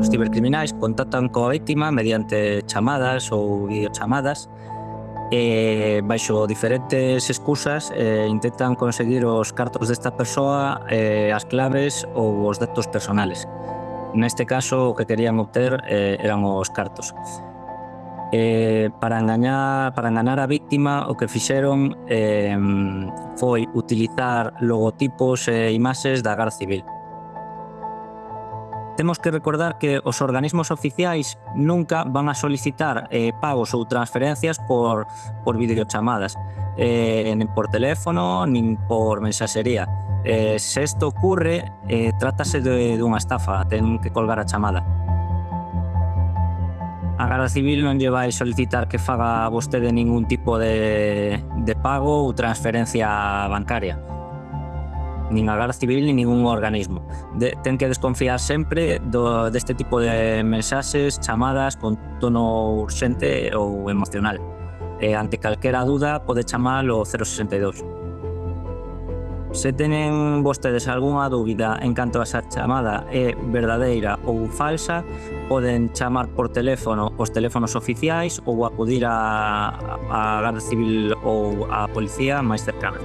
os cibercriminais contactan coa vítima mediante chamadas ou videochamadas e baixo diferentes excusas intentan conseguir os cartos desta persoa, as claves ou os datos personales. Neste caso, o que querían obter eran os cartos. Para enganar a víctima, o que fixeron foi utilizar logotipos e imaxes da Garda Civil. Temos que recordar que os organismos oficiais nunca van a solicitar pagos ou transferencias por videochamadas, nin por teléfono, nin por mensaxería. Se isto ocurre, trátase dunha estafa, ten que colgar a chamada. A Garda Civil non lle vai solicitar que faga vostede ningún tipo de pago ou transferencia bancaria. Nin a Garda Civil nin ningún organismo. Ten que desconfiar sempre deste tipo de mensaxes, chamadas con tono urxente ou emocional. Ante calquera duda pode chamar o 062. Se tenen vostedes algunha dúbida en canto a esa chamada é verdadeira ou falsa, poden chamar por teléfono os teléfonos oficiais ou acudir á Garda Civil ou á policía máis cercana.